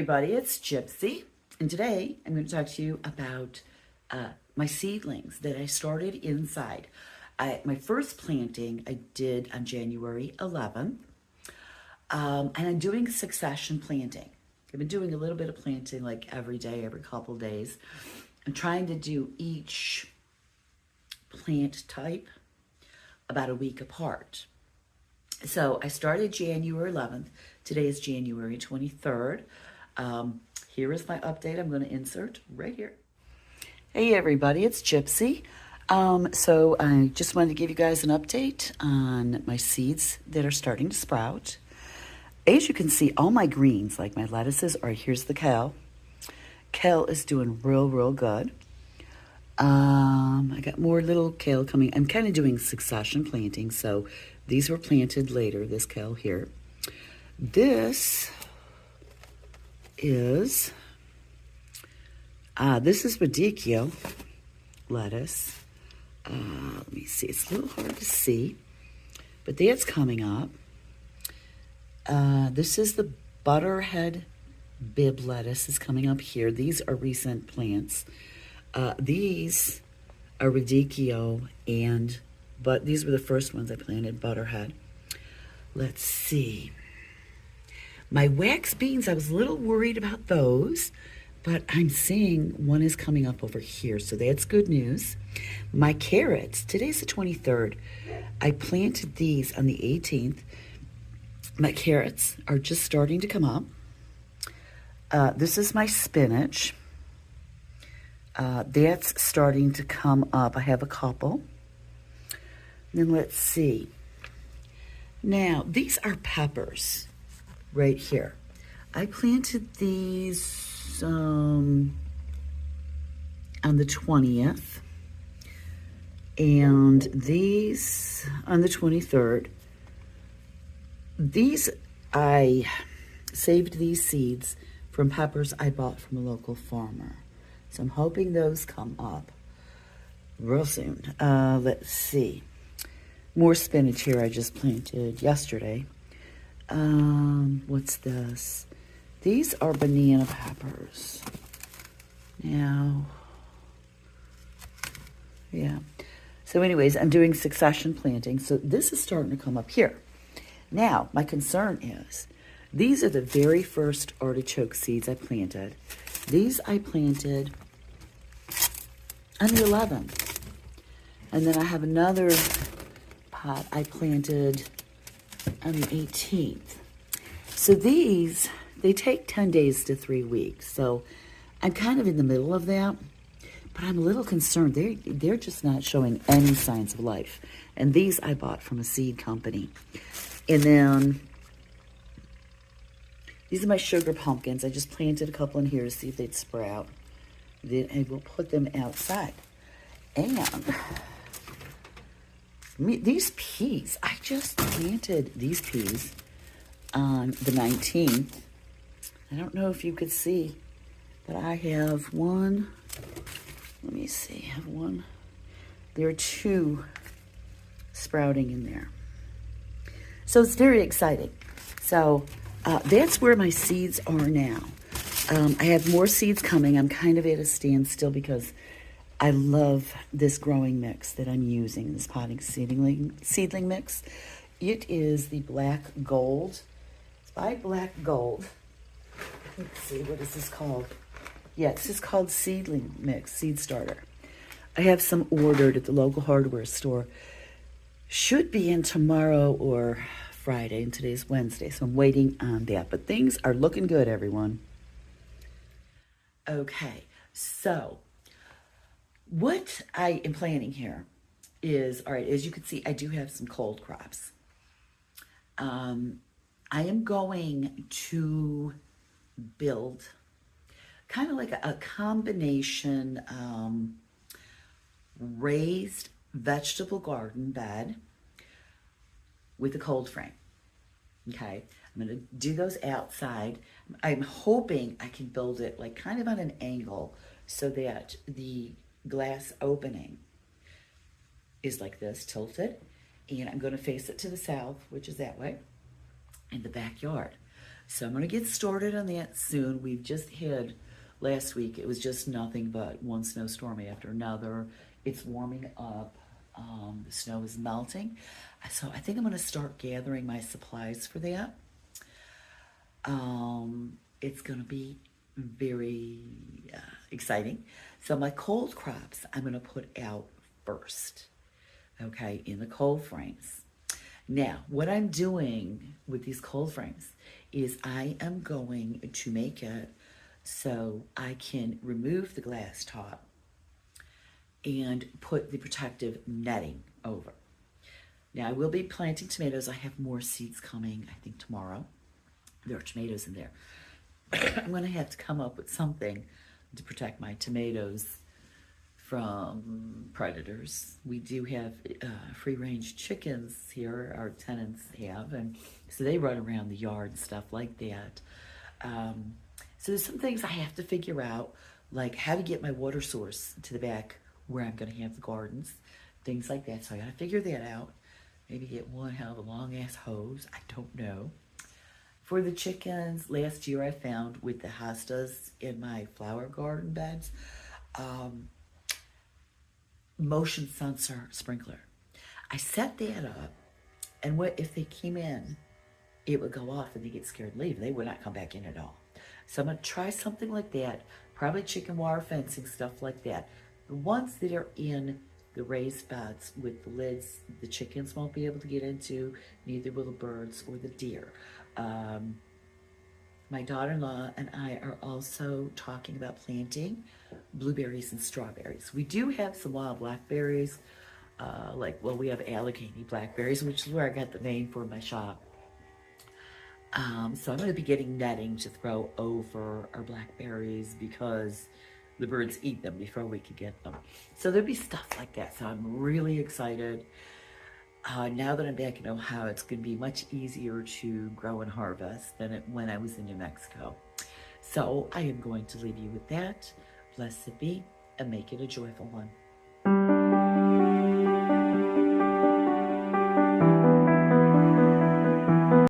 everybody, it's Gypsy, and today I'm going to talk to you about my seedlings that I started inside. My first planting I did on January 11th, and I'm doing succession planting. I've been doing a little bit of planting like every day, every couple days. I'm trying to do each plant type about a week apart. So I started January 11th. Today is January 23rd. Here is my update. I'm going to insert right here. Hey everybody, it's Gypsy. So I just wanted to give you guys an update on my seeds that are starting to sprout. As you can see, all my greens, like my lettuces, here's the kale. Kale is doing real good. I got more little kale coming. I'm kind of doing succession planting, so these were planted later, this kale here. This is radicchio lettuce. Let me see, it's a little hard to see, but that's coming up. This is the butterhead bib lettuce is coming up here. These are recent plants. These are radicchio, but these were the first ones I planted, butterhead. Let's see. My wax beans, I was a little worried about those, but I'm seeing one is coming up over here, so that's good news. My carrots, today's the 23rd. I planted these on the 18th. My carrots are just starting to come up. This is my spinach. That's starting to come up. I have a couple. Then let's see. Now, these are peppers right here. I planted these on the 20th and these on the 23rd. I saved these seeds from peppers I bought from a local farmer. So I'm hoping those come up real soon. Let's see. More spinach here I just planted yesterday. What's this? These are banana peppers. Now, yeah. So anyways, I'm doing succession planting. So this is starting to come up here. Now, my concern is, these are the very first artichoke seeds I planted. These I planted on the 11th. And then I have another pot I planted on the 18th. So these, they take 10 days to 3 weeks. So I'm kind of in the middle of that, but I'm a little concerned. They're just not showing any signs of life. And these I bought from a seed company. And then these are my sugar pumpkins. I just planted a couple in here to see if they'd sprout. Then I will put them outside. And these peas, I just planted these peas on the 19th. I don't know if you could see, but I have one. Let me see, I have one. There are two sprouting in there. So it's very exciting. So that's where my seeds are now. I have more seeds coming. I'm kind of at a standstill because I love this growing mix that I'm using, this potting seedling mix. It is the Black Gold. It's by Black Gold. Let's see, what is this called? Yeah, this is called Seedling Mix, Seed Starter. I have some ordered at the local hardware store. Should be in tomorrow or Friday, and today's Wednesday, so I'm waiting on that. But things are looking good, everyone. Okay, so what I am planning here is, all right, as you can see, I do have some cold crops. I am going to build kind of like a combination raised vegetable garden bed with a cold frame. Okay, I'm going to do those outside. I'm hoping I can build it like kind of on an angle so that the glass opening is like this, tilted, and I'm going to face it to the south, which is that way, in the backyard. So I'm going to get started on that soon. We've just had, last week, it was just nothing but one snowstorm after another. It's warming up. The snow is melting. So I think I'm going to start gathering my supplies for that. It's going to be very exciting. So my cold crops I'm going to put out first, okay, in the cold frames. Now, what I'm doing with these cold frames is I am going to make it so I can remove the glass top and put the protective netting over. Now, I will be planting tomatoes. I have more seeds coming, I think, tomorrow. There are tomatoes in there. I'm going to have to come up with something to protect my tomatoes from predators. We do have free-range chickens here, our tenants have, and so they run around the yard and stuff like that. So there's some things I have to figure out, like how to get my water source to the back where I'm going to have the gardens, things like that. So I got to figure that out. Maybe get one hell of a long-ass hose. I don't know. For the chickens, last year I found with the hostas in my flower garden beds, motion sensor sprinkler. I set that up, and what if they came in, it would go off and they get scared and leave. They would not come back in at all. So I'm going to try something like that, probably chicken wire fencing, stuff like that. The ones that are in the raised beds with the lids, the chickens won't be able to get into, neither will the birds or the deer. My daughter-in-law and I are also talking about planting blueberries and strawberries. We do have some wild blackberries, we have Allegheny blackberries, which is where I got the name for my shop. So I'm going to be getting netting to throw over our blackberries because the birds eat them before we could get them. So there'll be stuff like that. So I'm really excited. Now that I'm back in Ohio, it's going to be much easier to grow and harvest than when I was in New Mexico. So I am going to leave you with that. Blessed be, and make it a joyful one.